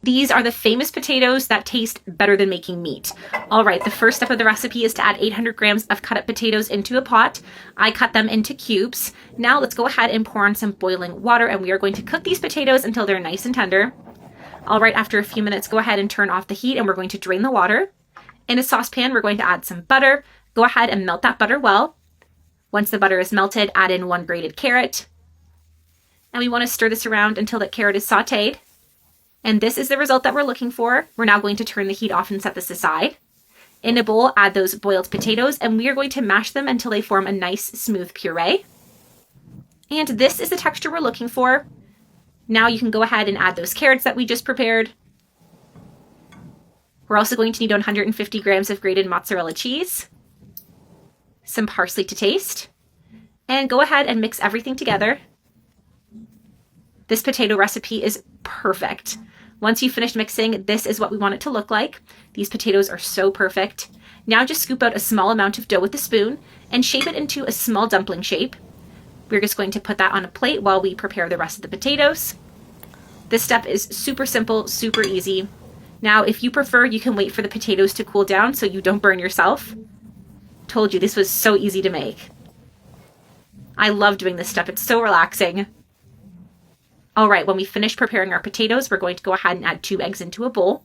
These are the famous potatoes that taste better than making meat. All right, the first step of the recipe is to add 800 grams of cut up potatoes into a pot. I cut them into cubes. Now let's go ahead and pour on some boiling water, and we are going to cook these potatoes until they're nice and tender. All right, after a few minutes, go ahead and turn off the heat, and we're going to drain the water. In a saucepan, we're going to add some butter. Go ahead and melt that butter well. Once the butter is melted, add in 1 grated carrot. And we want to stir this around until that carrot is sauteed. And this is the result that we're looking for. We're now going to turn the heat off and set this aside. In a bowl, add those boiled potatoes, and we are going to mash them until they form a nice, smooth puree. And this is the texture we're looking for. Now you can go ahead and add those carrots that we just prepared. We're also going to need 150 grams of grated mozzarella cheese, some parsley to taste, and go ahead and mix everything together. This potato recipe is perfect. Once you finish mixing, this is what we want it to look like. These potatoes are so perfect. Now just scoop out a small amount of dough with a spoon and shape it into a small dumpling shape. We're just going to put that on a plate while we prepare the rest of the potatoes. This step is super simple, super easy. Now, if you prefer, you can wait for the potatoes to cool down so you don't burn yourself. Told you, this was so easy to make. I love doing this step. It's so relaxing. All right, when we finish preparing our potatoes, we're going to go ahead and add 2 eggs into a bowl.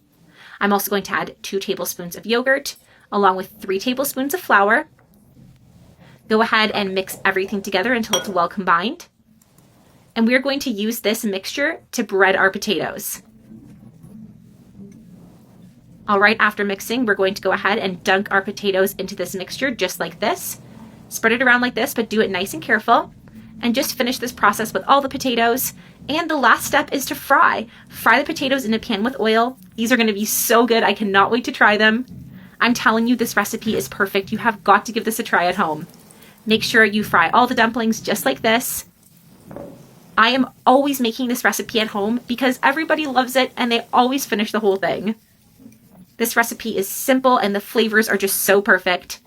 I'm also going to add 2 tablespoons of yogurt, along with 3 tablespoons of flour. Go ahead and mix everything together until it's well combined. And we're going to use this mixture to bread our potatoes. All right, after mixing, we're going to go ahead and dunk our potatoes into this mixture just like this. Spread it around like this, but do it nice and careful. And just finish this process with all the potatoes. And the last step is to fry. Fry the potatoes in a pan with oil. These are going to be so good. I cannot wait to try them. I'm telling you, this recipe is perfect. You have got to give this a try at home. Make sure you fry all the dumplings just like this. I am always making this recipe at home because everybody loves it and they always finish the whole thing. This recipe is simple and the flavors are just so perfect.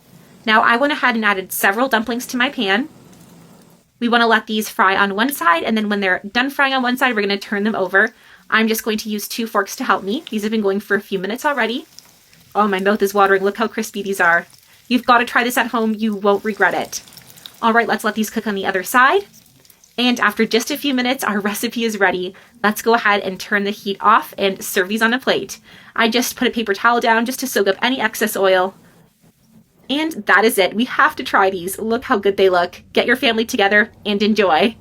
Now I went ahead and added several dumplings to my pan. We want to let these fry on one side, and then when they're done frying on one side, we're going to turn them over. I'm just going to use 2 forks to help me. These have been going for a few minutes already. Oh, my mouth is watering. Look how crispy these are. You've got to try this at home. You won't regret it. All right, let's let these cook on the other side. And after just a few minutes, our recipe is ready. Let's go ahead and turn the heat off and serve these on a plate. I just put a paper towel down just to soak up any excess oil. And that is it. We have to try these. Look how good they look. Get your family together and enjoy.